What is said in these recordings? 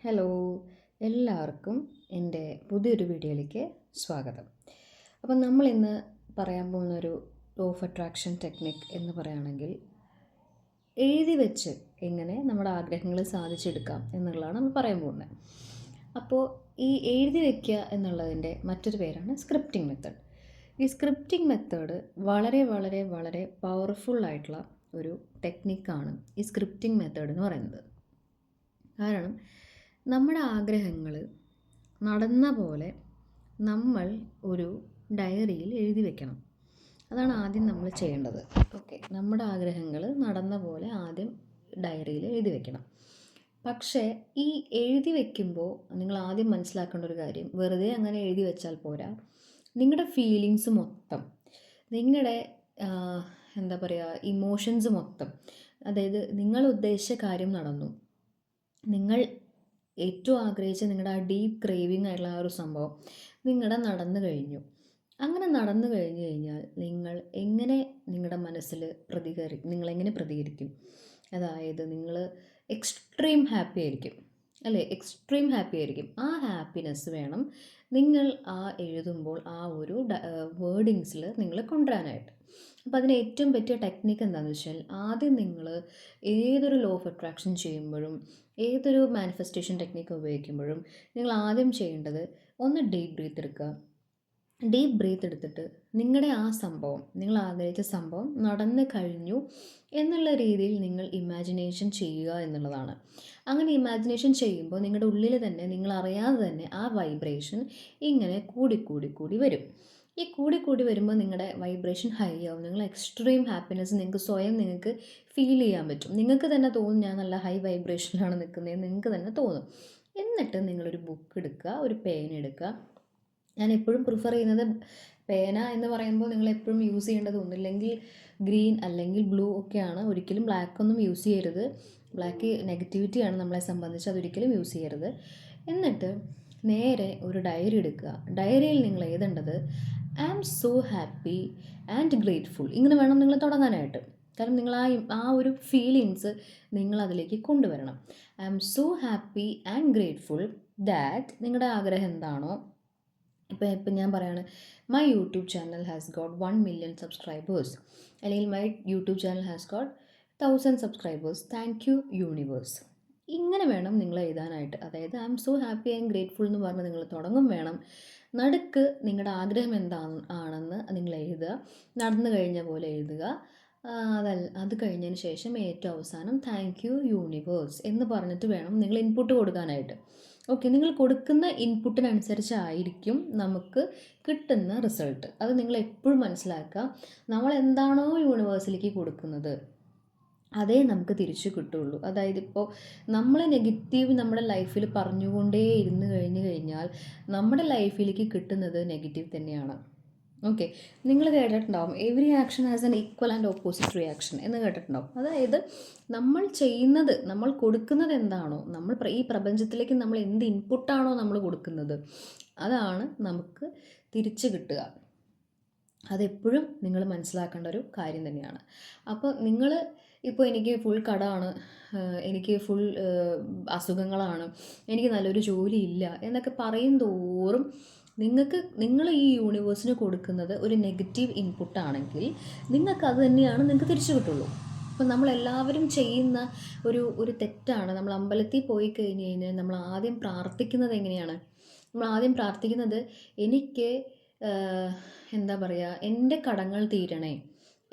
Hello, എല്ലാവർക്കും എൻ്റെ പുതിയൊരു വീഡിയോയിലേക്ക് സ്വാഗതം. അപ്പം നമ്മളിന്ന് പറയാൻ പോകുന്നൊരു ലോ ഓഫ് അട്രാക്ഷൻ ടെക്നിക്ക് എന്ന് പറയുകയാണെങ്കിൽ എഴുതി വെച്ച് എങ്ങനെ നമ്മുടെ ആഗ്രഹങ്ങൾ സാധിച്ചെടുക്കാം എന്നുള്ളതാണ് നമ്മൾ പറയാൻ പോകുന്നത്. അപ്പോൾ ഈ എഴുതി വയ്ക്കുക എന്നുള്ളതിൻ്റെ മറ്റൊരു പേരാണ് സ്ക്രിപ്റ്റിംഗ് മെത്തേഡ്. ഈ സ്ക്രിപ്റ്റിംഗ് മെത്തേഡ് വളരെ വളരെ വളരെ പവർഫുള്ളായിട്ടുള്ള ഒരു ടെക്നിക്കാണ് ഈ സ്ക്രിപ്റ്റിംഗ് മെത്തേഡ് എന്ന് പറയുന്നത്. കാരണം നമ്മുടെ ആഗ്രഹങ്ങൾ നടന്ന പോലെ നമ്മൾ ഒരു ഡയറിയിൽ എഴുതി വെക്കണം. അതാണ് ആദ്യം നമ്മൾ ചെയ്യേണ്ടത്. ഓക്കെ, നമ്മുടെ ആഗ്രഹങ്ങൾ നടന്ന പോലെ ആദ്യം ഡയറിയിൽ എഴുതി വെക്കണം. പക്ഷേ ഈ എഴുതി വെക്കുമ്പോൾ നിങ്ങൾ ആദ്യം മനസ്സിലാക്കേണ്ട ഒരു കാര്യം, വെറുതെ അങ്ങനെ എഴുതി വെച്ചാൽ പോരാ. നിങ്ങളുടെ ഫീലിങ്സ് മൊത്തം, നിങ്ങളുടെ എന്താ പറയുക, ഇമോഷൻസ് മൊത്തം, അതായത് നിങ്ങൾ ഉദ്ദേശിച്ച കാര്യം നടന്നു, നിങ്ങൾ ഏറ്റവും ആഗ്രഹിച്ച നിങ്ങളുടെ ആ ഡീപ്പ് ക്രേവിങ് ആയിട്ടുള്ള ആ ഒരു സംഭവം നടന്നു കഴിഞ്ഞു. അങ്ങനെ നടന്നു കഴിഞ്ഞു കഴിഞ്ഞാൽ നിങ്ങൾ എങ്ങനെ നിങ്ങളുടെ മനസ്സിൽ നിങ്ങളെങ്ങനെ പ്രതികരിക്കും? അതായത് നിങ്ങൾ എക്സ്ട്രീം ഹാപ്പി ആയിരിക്കും, അല്ലേ? എക്സ്ട്രീം ഹാപ്പി ആയിരിക്കും. ആ ഹാപ്പിനെസ് വേണം നിങ്ങൾ എഴുതുമ്പോൾ ആ ഒരു വേർഡിങ്സിൽ നിങ്ങൾ കൊണ്ടുവരാനായിട്ട്. അപ്പോൾ അതിന് ഏറ്റവും പറ്റിയ ടെക്നിക്ക് എന്താണെന്ന് വെച്ചാൽ, ആദ്യം നിങ്ങൾ ഏതൊരു ലോ ഓഫ് അട്രാക്ഷൻ ചെയ്യുമ്പോഴും ഏതൊരു മാനിഫെസ്റ്റേഷൻ ടെക്നിക്ക് ഉപയോഗിക്കുമ്പോഴും നിങ്ങൾ ആദ്യം ചെയ്യേണ്ടത് ഒന്ന് ഡീപ്പ് ബ്രീത്ത് എടുക്കുക. ഡീപ്പ് ബ്രീത്ത് എടുത്തിട്ട് നിങ്ങളുടെ ആ സംഭവം, നിങ്ങൾ ആഗ്രഹിച്ച സംഭവം നടന്നു കഴിഞ്ഞു എന്നുള്ള രീതിയിൽ നിങ്ങൾ ഇമാജിനേഷൻ ചെയ്യുക എന്നുള്ളതാണ്. അങ്ങനെ ഇമാജിനേഷൻ ചെയ്യുമ്പോൾ നിങ്ങളുടെ ഉള്ളിൽ തന്നെ, നിങ്ങൾ അറിയാതെ തന്നെ ആ വൈബ്രേഷൻ ഇങ്ങനെ കൂടി വരും. ഈ കൂടി വരുമ്പോൾ നിങ്ങളുടെ വൈബ്രേഷൻ ഹൈ ആവും. നിങ്ങൾ എക്സ്ട്രീം ഹാപ്പിനെസ് നിങ്ങൾക്ക് ഫീൽ ചെയ്യാൻ പറ്റും. നിങ്ങൾക്ക് തന്നെ തോന്നും, ഞാൻ നല്ല ഹൈ വൈബ്രേഷനിലാണ് നിൽക്കുന്നതെന്ന് നിങ്ങൾക്ക് തന്നെ തോന്നും. എന്നിട്ട് നിങ്ങളൊരു ബുക്ക് എടുക്കുക, ഒരു പേന എടുക്കുക. ഞാൻ എപ്പോഴും പ്രിഫർ ചെയ്യുന്നത് പേന എന്ന് പറയുമ്പോൾ നിങ്ങൾ എപ്പോഴും യൂസ് ചെയ്യേണ്ടത് ഒന്നില്ലെങ്കിൽ ഗ്രീൻ അല്ലെങ്കിൽ ബ്ലൂ ഒക്കെയാണ്. ഒരിക്കലും ബ്ലാക്ക് ഒന്നും യൂസ് ചെയ്യരുത്. ബ്ലാക്ക് നെഗറ്റിവിറ്റിയാണ് നമ്മളെ സംബന്ധിച്ച്, അതൊരിക്കലും യൂസ് ചെയ്യരുത്. എന്നിട്ട് നേരെ ഒരു ഡയറി എടുക്കുക. ഡയറിയിൽ നിങ്ങൾ എഴുതേണ്ടത് I am so happy and grateful. ഇങ്ങനെ വേണം നിങ്ങൾ തുടങ്ങാനായിട്ട്. കാരണം നിങ്ങൾ ആ ഒരു ഫീലിങ്സ് നിങ്ങൾ അതിലേക്ക് കൊണ്ടുവരണം. I am so happy and grateful that നിങ്ങളുടെ ആഗ്രഹം എന്താണോ. ഇപ്പം ഞാൻ പറയാണ്, my YouTube channel has got 1 million subscribers, അല്ലെങ്കിൽ my YouTube channel has got 1000 subscribers, thank you universe. ഇങ്ങനെ വേണം നിങ്ങൾ എഴുതാനായിട്ട്. അതായത് I am so happy and grateful എന്ന് പറഞ്ഞ് നിങ്ങൾ തുടങ്ങും വേണം. നടുക്ക് നിങ്ങളുടെ ആഗ്രഹം ആണെന്ന് നിങ്ങൾ എഴുതുക, നടന്നു കഴിഞ്ഞ പോലെ എഴുതുക. അത് കഴിഞ്ഞതിന് ശേഷം ഏറ്റവും അവസാനം താങ്ക് യു യൂണിവേഴ്സ് എന്ന് പറഞ്ഞിട്ട് വേണം നിങ്ങൾ ഇൻപുട്ട് കൊടുക്കാനായിട്ട്. ഓക്കെ, നിങ്ങൾ കൊടുക്കുന്ന ഇൻപുട്ടിനനുസരിച്ചായിരിക്കും നമുക്ക് കിട്ടുന്ന റിസൾട്ട്. അത് നിങ്ങൾ എപ്പോഴും മനസ്സിലാക്കുക. നമ്മൾ എന്താണോ യൂണിവേഴ്സിലേക്ക് കൊടുക്കുന്നത് അതേ നമുക്ക് തിരിച്ചു കിട്ടുള്ളൂ. അതായത് ഇപ്പോൾ നമ്മൾ നെഗറ്റീവ് നമ്മുടെ ലൈഫിൽ പറഞ്ഞുകൊണ്ടേ ഇരുന്ന് കഴിഞ്ഞാൽ നമ്മുടെ ലൈഫിലേക്ക് കിട്ടുന്നത് നെഗറ്റീവ് തന്നെയാണ്. ഓക്കെ, നിങ്ങൾ കേട്ടിട്ടുണ്ടാവും every action has an equal and opposite reaction എന്ന് കേട്ടിട്ടുണ്ടാവും. അതായത് നമ്മൾ കൊടുക്കുന്നത് എന്താണോ, ഈ പ്രപഞ്ചത്തിലേക്ക് നമ്മൾ എന്ത് ഇൻപുട്ടാണോ നമ്മൾ കൊടുക്കുന്നത്, അതാണ് നമുക്ക് തിരിച്ച് കിട്ടുക. അതെപ്പോഴും നിങ്ങൾ മനസ്സിലാക്കേണ്ട ഒരു കാര്യം തന്നെയാണ്. അപ്പോൾ ഇപ്പോൾ എനിക്ക് ഫുൾ കടമാണ്, എനിക്ക് ഫുൾ അസുഖങ്ങളാണ്, എനിക്ക് നല്ലൊരു ജോലി ഇല്ല എന്നൊക്കെ പറയും തോറും നിങ്ങൾ ഈ യൂണിവേഴ്സിന് കൊടുക്കുന്നത് ഒരു നെഗറ്റീവ് ഇൻപുട്ടാണെങ്കിൽ അത് തന്നെയാണ് നിങ്ങൾക്ക് തിരിച്ചു കിട്ടുള്ളൂ. അപ്പോൾ നമ്മളെല്ലാവരും ചെയ്യുന്ന ഒരു തെറ്റാണ്. നമ്മൾ അമ്പലത്തിൽ പോയി കഴിഞ്ഞ് കഴിഞ്ഞാൽ നമ്മൾ ആദ്യം പ്രാർത്ഥിക്കുന്നത് എങ്ങനെയാണ്? നമ്മൾ ആദ്യം പ്രാർത്ഥിക്കുന്നത്, എനിക്ക് എന്താ പറയുക, എൻ്റെ കടങ്ങൾ തീരണേ,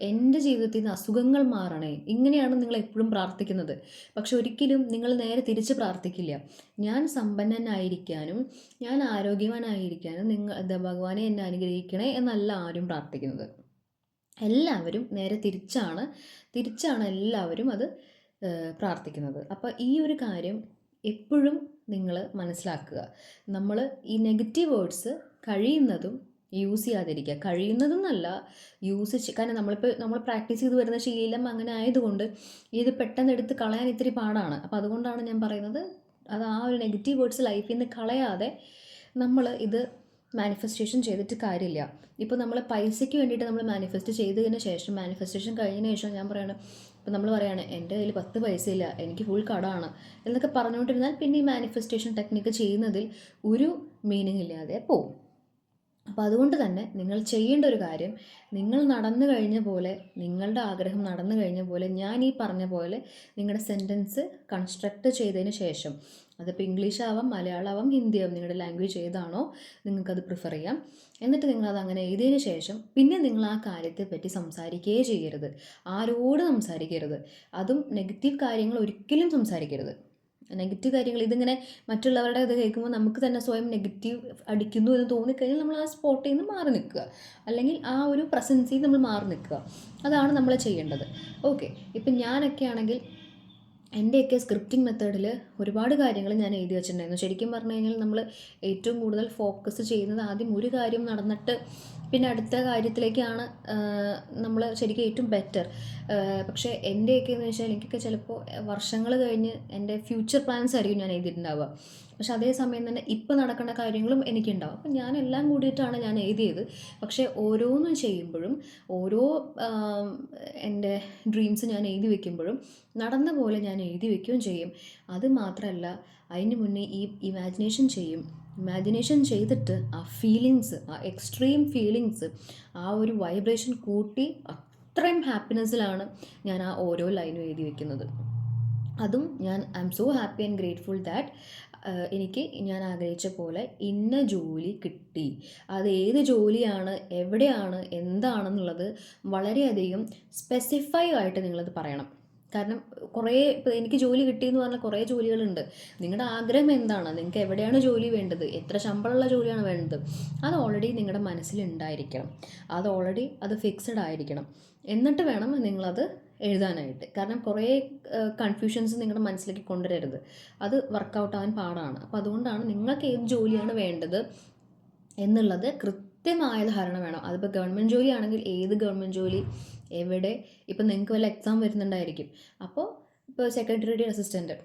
എൻ്റെ ജീവിതത്തിൽ നിന്ന് അസുഖങ്ങൾ മാറണേ, ഇങ്ങനെയാണ് നിങ്ങൾ എപ്പോഴും പ്രാർത്ഥിക്കുന്നത്. പക്ഷെ ഒരിക്കലും നിങ്ങൾ നേരെ തിരിച്ച് പ്രാർത്ഥിക്കില്ല. ഞാൻ സമ്പന്നനായിരിക്കാനും ഞാൻ ആരോഗ്യവാനായിരിക്കാനും ഭഗവാനെ എന്നെ അനുഗ്രഹിക്കണേ എന്നല്ല ആരും പ്രാർത്ഥിക്കുന്നത്. എല്ലാവരും നേരെ തിരിച്ചാണ് എല്ലാവരും അത് പ്രാർത്ഥിക്കുന്നത്. അപ്പോൾ ഈ ഒരു കാര്യം എപ്പോഴും നിങ്ങൾ മനസ്സിലാക്കുക. നമ്മൾ ഈ നെഗറ്റീവ് വേർഡ്സ് കഴിയുന്നതും യൂസ് ചെയ്യാതിരിക്കുക. കഴിയുന്നതെന്നല്ല, കാരണം നമ്മൾ പ്രാക്ടീസ് ചെയ്ത് വരുന്ന ശീലം അങ്ങനെ ആയതുകൊണ്ട് ഇത് പെട്ടെന്ന് എടുത്ത് കളയാൻ ഇത്തിരി പാടാണ്. അപ്പോൾ അതുകൊണ്ടാണ് ഞാൻ പറയുന്നത്, അത് ആ ഒരു നെഗറ്റീവ് വേർഡ്സ് ലൈഫിൽ നിന്ന് കളയാതെ നമ്മൾ ഇത് മാനിഫെസ്റ്റേഷൻ ചെയ്തിട്ട് കാര്യമില്ല. ഇപ്പോൾ നമ്മൾ പൈസയ്ക്ക് വേണ്ടിയിട്ട് നമ്മൾ മാനിഫെസ്റ്റ് ചെയ്തതിന് ശേഷം, മാനിഫെസ്റ്റേഷൻ കഴിഞ്ഞതിന് ശേഷം ഞാൻ പറയുകയാണ്, ഇപ്പം നമ്മൾ പറയുകയാണ് എൻ്റെ കയ്യിൽ 10 പൈസയില്ല, എനിക്ക് ഫുൾ കടമാണ് എന്നൊക്കെ പറഞ്ഞുകൊണ്ടിരുന്നാൽ പിന്നെ ഈ മാനിഫെസ്റ്റേഷൻ ടെക്നിക്ക് ചെയ്യുന്നതിൽ ഒരു മീനിങ് ഇല്ലാതെ പോവും. അപ്പോൾ അതുകൊണ്ട് തന്നെ നിങ്ങൾ ചെയ്യേണ്ട ഒരു കാര്യം, നിങ്ങൾ നടന്നു കഴിഞ്ഞ പോലെ, നിങ്ങളുടെ ആഗ്രഹം നടന്നു കഴിഞ്ഞ പോലെ, ഞാൻ ഈ പറഞ്ഞ പോലെ നിങ്ങളുടെ സെൻറ്റൻസ് കൺസ്ട്രക്റ്റ് ചെയ്തതിന് ശേഷം, അതിപ്പോൾ ഇംഗ്ലീഷ് ആവാം, മലയാളം ആവാം, ഹിന്ദി ആവാം, നിങ്ങളുടെ ലാംഗ്വേജ് ഏതാണോ നിങ്ങൾക്കത് പ്രിഫർ ചെയ്യാം. എന്നിട്ട് നിങ്ങളത് അങ്ങനെ എഴുതിയതിന് ശേഷം പിന്നെ നിങ്ങൾ ആ കാര്യത്തെപ്പറ്റി സംസാരിക്കുകയേ ചെയ്യരുത്. ആരോട് സംസാരിക്കരുത്. അതും നെഗറ്റീവ് കാര്യങ്ങൾ ഒരിക്കലും സംസാരിക്കരുത്. നെഗറ്റീവ് കാര്യങ്ങൾ ഇതിങ്ങനെ മറ്റുള്ളവരുടെ ഇത് കേൾക്കുമ്പോൾ നമുക്ക് തന്നെ സ്വയം നെഗറ്റീവ് അടിക്കുന്നു എന്ന് തോന്നിക്കഴിഞ്ഞാൽ നമ്മൾ ആ സ്പോട്ടിൽ നിന്ന് മാറി നിൽക്കുക, അല്ലെങ്കിൽ ആ ഒരു പ്രസൻസിൽ നമ്മൾ മാറി നിൽക്കുക. അതാണ് നമ്മൾ ചെയ്യേണ്ടത്. ഓക്കെ, ഇപ്പം ഞാനൊക്കെ ആണെങ്കിൽ എൻ്റെയൊക്കെ സ്ക്രിപ്റ്റിംഗ് മെത്തേഡിൽ ഒരുപാട് കാര്യങ്ങൾ ഞാൻ എഴുതി വെച്ചിട്ടുണ്ടായിരുന്നു. ശരിക്കും പറഞ്ഞു കഴിഞ്ഞാൽ നമ്മൾ ഏറ്റവും കൂടുതൽ ഫോക്കസ് ചെയ്യുന്നത് ആദ്യം ഒരു കാര്യം നടന്നിട്ട് പിന്നെ അടുത്ത കാര്യത്തിലേക്കാണ് നമ്മൾ ശരിക്കും ഏറ്റവും ബെറ്റർ. പക്ഷേ എൻ്റെയൊക്കെ എന്ന് വെച്ചാൽ എനിക്കൊക്കെ ചിലപ്പോൾ വർഷങ്ങൾ കഴിഞ്ഞ് എൻ്റെ ഫ്യൂച്ചർ പ്ലാൻസ് ആയിരിക്കും ഞാൻ എഴുതിയിട്ടുണ്ടാവുക. പക്ഷെ അതേസമയം തന്നെ ഇപ്പോൾ നടക്കുന്ന കാര്യങ്ങളും എനിക്കുണ്ടാവും. അപ്പം ഞാൻ എല്ലാം കൂടിയിട്ടാണ് ഞാൻ എഴുതിയത്. പക്ഷേ ഓരോന്നും ചെയ്യുമ്പോഴും ഓരോ എൻ്റെ ഡ്രീംസ് ഞാൻ എഴുതി വെക്കുമ്പോഴും നടന്ന പോലെ ഞാൻ എഴുതി വെക്കുകയും ചെയ്യും. അത് മാത്രമല്ല, അതിന് മുന്നേ ഈ ഇമാജിനേഷൻ ചെയ്യും. ഇമാജിനേഷൻ ചെയ്തിട്ട് ആ ഫീലിങ്സ്, ആ എക്സ്ട്രീം ഫീലിങ്സ്, ആ ഒരു വൈബ്രേഷൻ കൂട്ടി അത്രയും ഹാപ്പിനെസ്സിലാണ് ഞാൻ ആ ഓരോ ലൈനും എഴുതി വെക്കുന്നത്. അതും I M so happy and grateful that എനിക്ക് ഞാൻ ആഗ്രഹിച്ച പോലെ ഇന്ന ജോലി കിട്ടി. അത് ഏത് ജോലിയാണ്, എവിടെയാണ്, എന്താണെന്നുള്ളത് വളരെയധികം സ്പെസിഫൈ ആയിട്ട് നിങ്ങളത് പറയണം. കാരണം കുറേ ഇപ്പോൾ എനിക്ക് ജോലി കിട്ടിയെന്ന് പറഞ്ഞാൽ കുറേ ജോലികളുണ്ട്. നിങ്ങളുടെ ആഗ്രഹം എന്താണ്, നിങ്ങൾക്ക് എവിടെയാണ് ജോലി വേണ്ടത്, എത്ര ശമ്പളമുള്ള ജോലിയാണ് വേണ്ടത്, അത് ഓൾറെഡി നിങ്ങളുടെ മനസ്സിലുണ്ടായിരിക്കണം. അത് ഫിക്സഡ് ആയിരിക്കണം. എന്നിട്ട് വേണം നിങ്ങളത് എഴുതാനായിട്ട്. കാരണം കുറേ കൺഫ്യൂഷൻസ് നിങ്ങളുടെ മനസ്സിലേക്ക് കൊണ്ടുവരരുത്. അത് വർക്കൗട്ട് ആവാൻ പാടാണ്. അപ്പോൾ അതുകൊണ്ടാണ് നിങ്ങൾക്ക് ഏത് ജോലിയാണ് വേണ്ടത് എന്നുള്ളത് കൃത്യമായ ധാരണ വേണം. അതിപ്പോൾ ഗവൺമെൻറ് ജോലി ആണെങ്കിൽ ഏത് ഗവൺമെൻറ് ജോലി, എവിടെ. ഇപ്പം നിങ്ങൾക്ക് വല്ല എക്സാം വരുന്നുണ്ടായിരിക്കും. ഇപ്പോൾ സെക്രട്ടേറിയറ്റ് അസിസ്റ്റൻറ്റ്,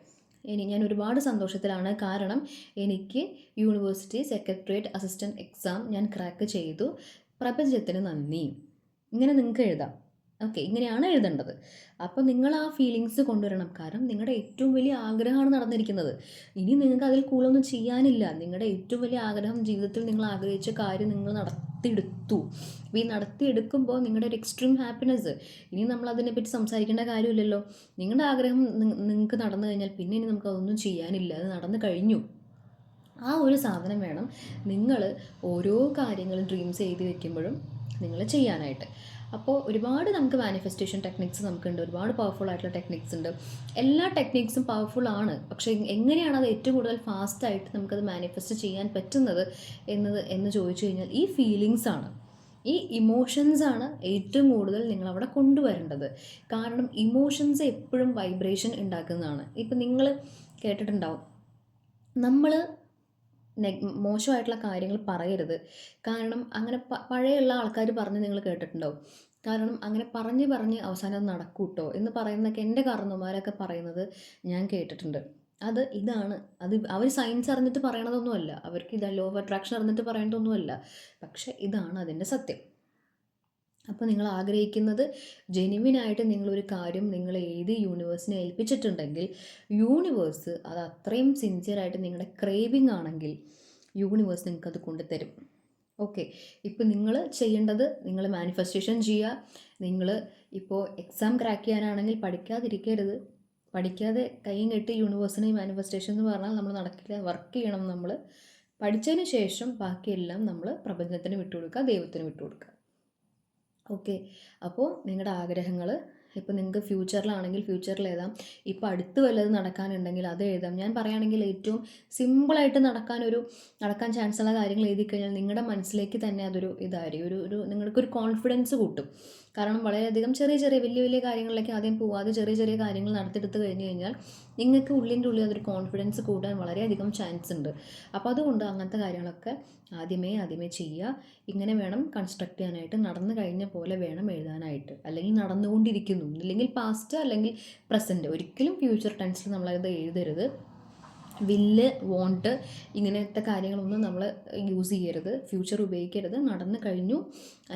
ഞാൻ ഒരുപാട് സന്തോഷത്തിലാണ്. കാരണം എനിക്ക് യൂണിവേഴ്സിറ്റി സെക്രട്ടേറിയറ്റ് അസിസ്റ്റൻറ്റ് എക്സാം ഞാൻ ക്രാക്ക് ചെയ്തു. പ്രപഞ്ചത്തിന് നന്ദി. ഇങ്ങനെ നിങ്ങൾക്ക് എഴുതാം. ഓക്കെ, ഇങ്ങനെയാണ് എഴുതേണ്ടത്. അപ്പോൾ നിങ്ങൾ ആ ഫീലിങ്സ് കൊണ്ടുവരണം. കാരണം നിങ്ങളുടെ ഏറ്റവും വലിയ ആഗ്രഹമാണ് നടന്നിരിക്കുന്നത്. ഇനി നിങ്ങൾക്ക് അതിൽ കൂടുതലൊന്നും ചെയ്യാനില്ല. നിങ്ങളുടെ ഏറ്റവും വലിയ ആഗ്രഹം, ജീവിതത്തിൽ നിങ്ങൾ ആഗ്രഹിച്ച കാര്യം നിങ്ങൾ നടത്തിയെടുത്തു. അപ്പോൾ ഈ നടത്തിയെടുക്കുമ്പോൾ നിങ്ങളുടെ ഒരു എക്സ്ട്രീം ഹാപ്പിനെസ്, ഇനി നമ്മൾ അതിനെപ്പറ്റി സംസാരിക്കേണ്ട കാര്യമില്ലല്ലോ. നിങ്ങളുടെ ആഗ്രഹം നിങ്ങൾക്ക് നടന്നു കഴിഞ്ഞാൽ പിന്നെ ഇനി നമുക്ക് അതൊന്നും ചെയ്യാനില്ല. അത് നടന്നു കഴിഞ്ഞു. ആ ഒരു സാധനം വേണം നിങ്ങൾ ഓരോ കാര്യങ്ങളും ഡ്രീംസ് എഴുതി വെക്കുമ്പോഴും നിങ്ങൾ ചെയ്യാനായിട്ട്. അപ്പോൾ ഒരുപാട് നമുക്ക് മാനിഫെസ്റ്റേഷൻ ടെക്നിക്സ് നമുക്കുണ്ട്. ഒരുപാട് പവർഫുൾ ആയിട്ടുള്ള ടെക്നിക്സ് ഉണ്ട്. എല്ലാ ടെക്നിക്സും പവർഫുൾ ആണ്. പക്ഷേ എങ്ങനെയാണ് അത് ഏറ്റവും കൂടുതൽ ഫാസ്റ്റായിട്ട് നമുക്കത് മാനിഫെസ്റ്റ് ചെയ്യാൻ പറ്റുന്നത് എന്ന് ചോദിച്ചു കഴിഞ്ഞാൽ ഈ ഫീലിങ്സ് ആണ്, ഈ ഇമോഷൻസാണ് ഏറ്റവും കൂടുതൽ നിങ്ങളവിടെ കൊണ്ടുവരേണ്ടത്. കാരണം ഇമോഷൻസ് എപ്പോഴും വൈബ്രേഷൻ ഉണ്ടാക്കുന്നതാണ്. ഇപ്പം നിങ്ങൾ കേട്ടിട്ടുണ്ടാവും, നമ്മൾ മോശമായിട്ടുള്ള കാര്യങ്ങൾ പറയരുത്. കാരണം അങ്ങനെ പഴയുള്ള ആൾക്കാർ പറഞ്ഞ് നിങ്ങൾ കേട്ടിട്ടുണ്ടാവും. കാരണം അങ്ങനെ പറഞ്ഞ് അവസാനം അത് നടക്കൂട്ടോ എന്ന് പറയുന്നതൊക്കെ എൻ്റെ കാരണവന്മാരൊക്കെ പറയുന്നത് ഞാൻ കേട്ടിട്ടുണ്ട്. ഇതാണ് അവർ സയൻസ് അറിഞ്ഞിട്ട് പറയണതൊന്നുമല്ല, അവർക്ക് ഇത് ലോ ഓഫ് അട്രാക്ഷൻ അറിഞ്ഞിട്ട് പറയണതൊന്നുമല്ല. പക്ഷെ ഇതാണ് അതിൻ്റെ സത്യം. അപ്പോൾ നിങ്ങൾ ആഗ്രഹിക്കുന്നത് ജെനുവിനായിട്ട് നിങ്ങളൊരു കാര്യം നിങ്ങൾ എഴുതി യൂണിവേഴ്സിനെ ഏൽപ്പിച്ചിട്ടുണ്ടെങ്കിൽ യൂണിവേഴ്സ് അത് അത്രയും സിൻസിയറായിട്ട് നിങ്ങളുടെ ക്രേവിങ് ആണെങ്കിൽ യൂണിവേഴ്സ് നിങ്ങൾക്കത് കൊണ്ടുതരും. ഓക്കെ, ഇപ്പോൾ നിങ്ങൾ ചെയ്യേണ്ടത്, നിങ്ങൾ മാനിഫെസ്റ്റേഷൻ ചെയ്യുക. നിങ്ങൾ ഇപ്പോൾ എക്സാം ക്രാക്ക് ചെയ്യാനാണെങ്കിൽ പഠിക്കാതിരിക്കരുത്. പഠിക്കാതെ കൈയും കെട്ടി യൂണിവേഴ്സിനെ മാനിഫെസ്റ്റേഷൻ എന്ന് പറഞ്ഞാൽ നമ്മൾ നടക്കില്ല. വർക്ക് ചെയ്യണം. നമ്മൾ പഠിച്ചതിന് ശേഷം ബാക്കിയെല്ലാം നമ്മൾ പ്രപഞ്ചത്തിന് വിട്ടുകൊടുക്കുക, ദൈവത്തിന് വിട്ടുകൊടുക്കുക. ഓക്കെ, അപ്പോൾ നിങ്ങളുടെ ആഗ്രഹങ്ങൾ ഇപ്പോൾ നിങ്ങൾക്ക് ഫ്യൂച്ചറിലാണെങ്കിൽ ഫ്യൂച്ചറിൽ എഴുതാം. ഇപ്പോൾ അടുത്ത് വല്ലത് നടക്കാനുണ്ടെങ്കിൽ അത് എഴുതാം. ഞാൻ പറയുകയാണെങ്കിൽ ഏറ്റവും സിമ്പിളായിട്ട് നടക്കാൻ ചാൻസ് ഉള്ള കാര്യങ്ങൾ എഴുതി കഴിഞ്ഞാൽ നിങ്ങളുടെ മനസ്സിലേക്ക് തന്നെ അതൊരു ഇതായിരിക്കും, നിങ്ങൾക്കൊരു കോൺഫിഡൻസ് കൂട്ടും. കാരണം വളരെയധികം വലിയ വലിയ കാര്യങ്ങളിലേക്ക് ആദ്യം പോവാതെ ചെറിയ കാര്യങ്ങൾ നടത്തിയെടുത്ത് കഴിഞ്ഞ് കഴിഞ്ഞാൽ നിങ്ങൾക്ക് ഉള്ളിൻ്റെ ഉള്ളിൽ അതൊരു കോൺഫിഡൻസ് കൂട്ടാൻ വളരെയധികം ചാൻസ് ഉണ്ട്. അപ്പോൾ അതുകൊണ്ട് അങ്ങനത്തെ കാര്യങ്ങളൊക്കെ ആദ്യമേ ചെയ്യുക. ഇങ്ങനെ വേണം കൺസ്ട്രക്ട് ചെയ്യാനായിട്ട്. നടന്നു കഴിഞ്ഞ പോലെ വേണം എഴുതാനായിട്ട്. അല്ലെങ്കിൽ നടന്നുകൊണ്ടിരിക്കുന്നു, അല്ലെങ്കിൽ പാസ്റ്റ്, അല്ലെങ്കിൽ പ്രസൻറ്റ്. ഒരിക്കലും ഫ്യൂച്ചർ ടെൻസിൽ നമ്മളത് എഴുതരുത്. വില്ല്, വോണ്ട്, ഇങ്ങനത്തെ കാര്യങ്ങളൊന്നും നമ്മൾ യൂസ് ചെയ്യരുത്. ഫ്യൂച്ചർ ഉപയോഗിക്കരുത്. നടന്നു കഴിഞ്ഞു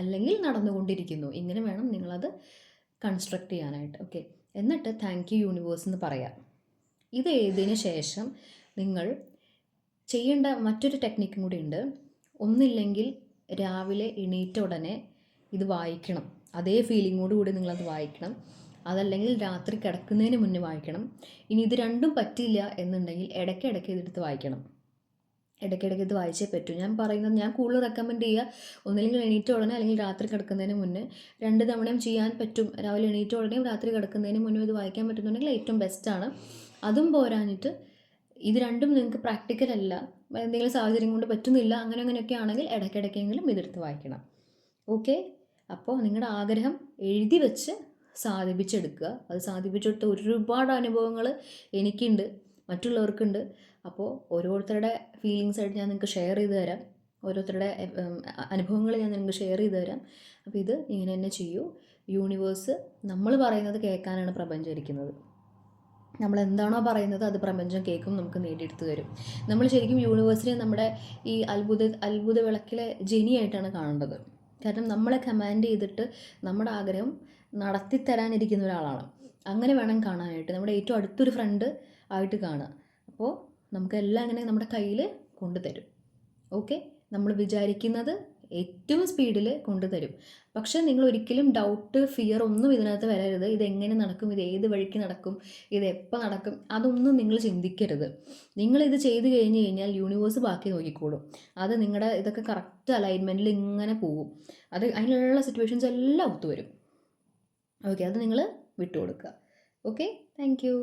അല്ലെങ്കിൽ നടന്നുകൊണ്ടിരിക്കുന്നു, ഇങ്ങനെ വേണം നിങ്ങളത് കൺസ്ട്രക്ട് ചെയ്യാനായിട്ട്. ഓക്കെ, എന്നിട്ട് താങ്ക് യു യൂണിവേഴ്സ് എന്ന് പറയാം. ഇത് എഴുതിയതിന് ശേഷം നിങ്ങൾ ചെയ്യേണ്ട മറ്റൊരു ടെക്നിക്കും കൂടി ഉണ്ട്. ഒന്നില്ലെങ്കിൽ രാവിലെ എണീറ്റ ഉടനെ ഇത് വായിക്കണം, അതേ ഫീലിങ്ങോട് കൂടി നിങ്ങളത് വായിക്കണം. അതല്ലെങ്കിൽ രാത്രി കിടക്കുന്നതിന് മുന്നേ വായിക്കണം. ഇനി ഇത് രണ്ടും പറ്റില്ല എന്നുണ്ടെങ്കിൽ ഇടയ്ക്കിടയ്ക്ക് ഇതെടുത്ത് വായിക്കണം. ഇടയ്ക്കിടയ്ക്ക് ഇത് വായിച്ചേ പറ്റൂ. ഞാൻ പറയുന്നത്, ഞാൻ കൂടുതൽ റെക്കമെൻഡ് ചെയ്യുക ഒന്നില്ലെങ്കിൽ എണീറ്റ ഉടനെ അല്ലെങ്കിൽ രാത്രി കിടക്കുന്നതിന് മുന്നേ 2 തവണയും ചെയ്യാൻ പറ്റും. രാവിലെ എണീറ്റ ഉടനെയും രാത്രി കിടക്കുന്നതിന് മുന്നേ ഇത് വായിക്കാൻ പറ്റുന്നുണ്ടെങ്കിൽ ഏറ്റവും ബെസ്റ്റാണ്. അതും പോരാഞ്ഞിട്ട് ഇത് രണ്ടും നിങ്ങൾക്ക് പ്രാക്ടിക്കൽ അല്ല, എന്തെങ്കിലും സാഹചര്യം കൊണ്ട് പറ്റുന്നില്ല, അങ്ങനെയൊക്കെ ആണെങ്കിൽ ഇടയ്ക്കിടയ്ക്കെങ്കിലും ഇതെടുത്ത് വായിക്കണം. ഓക്കെ, അപ്പോൾ നിങ്ങളുടെ ആഗ്രഹം എഴുതി വെച്ച് സാധിപ്പിച്ചെടുക്കുക. അത് സാധിപ്പിച്ചെടുത്ത ഒരുപാട് അനുഭവങ്ങൾ എനിക്കുണ്ട്, മറ്റുള്ളവർക്കുണ്ട്. അപ്പോൾ ഓരോരുത്തരുടെ ഫീലിങ്സ് ആയിട്ട് ഞാൻ നിങ്ങൾക്ക് ഷെയർ ചെയ്ത് തരാം, ഓരോരുത്തരുടെ അനുഭവങ്ങൾ ഞാൻ നിങ്ങൾക്ക് ഷെയർ ചെയ്ത് തരാം. അപ്പോൾ ഇത് ഇങ്ങനെ തന്നെ ചെയ്യൂ. യൂണിവേഴ്സ് നമ്മൾ പറയുന്നത് കേൾക്കാനാണ് പ്രപഞ്ചം ഇരിക്കുന്നത്. നമ്മൾ എന്താണോ പറയുന്നത് അത് പ്രപഞ്ചം കേൾക്കും, നമുക്ക് നേടിയെടുത്ത് തരും. നമ്മൾ ശരിക്കും യൂണിവേഴ്സിനെ നമ്മുടെ ഈ അത്ഭുത വിളക്കിലെ ജെനിയായിട്ടാണ് കാണേണ്ടത്. കാരണം നമ്മളെ കമാൻഡ് ചെയ്തിട്ട് നമ്മുടെ ആഗ്രഹം നടത്തിത്തരാനിരിക്കുന്ന ഒരാളാണ്. അങ്ങനെ വേണം കാണാനായിട്ട്, നമ്മുടെ ഏറ്റവും അടുത്തൊരു ഫ്രണ്ട് ആയിട്ട് കാണുക. അപ്പോൾ നമുക്കെല്ലാം അങ്ങനെ നമ്മുടെ കയ്യിൽ കൊണ്ടുതരും. ഓക്കെ, നമ്മൾ വിചാരിക്കുന്നത് ഏറ്റവും സ്പീഡിൽ കൊണ്ടുതരും. പക്ഷേ നിങ്ങൾ ഒരിക്കലും ഡൗട്ട്, ഫിയർ ഒന്നും ഇതിനകത്ത് വരരുത്. ഇതെങ്ങനെ നടക്കും, ഇത് ഏത് വഴിക്ക് നടക്കും, ഇത് എപ്പോൾ നടക്കും, അതൊന്നും നിങ്ങൾ ചിന്തിക്കരുത്. നിങ്ങളിത് ചെയ്ത് കഴിഞ്ഞ് കഴിഞ്ഞാൽ യൂണിവേഴ്സ് ബാക്കി നോക്കിക്കോളും. അത് നിങ്ങളുടെ ഇതൊക്കെ കറക്റ്റ് അലൈൻമെൻറ്റിൽ ഇങ്ങനെ പോകും. അത് അതിനുള്ള സിറ്റുവേഷൻസ് എല്ലാം ഒത്തുവരും. ഓക്കെ, അത് നിങ്ങൾ വിട്ടുകൊടുക്കുക. Okay, thank you.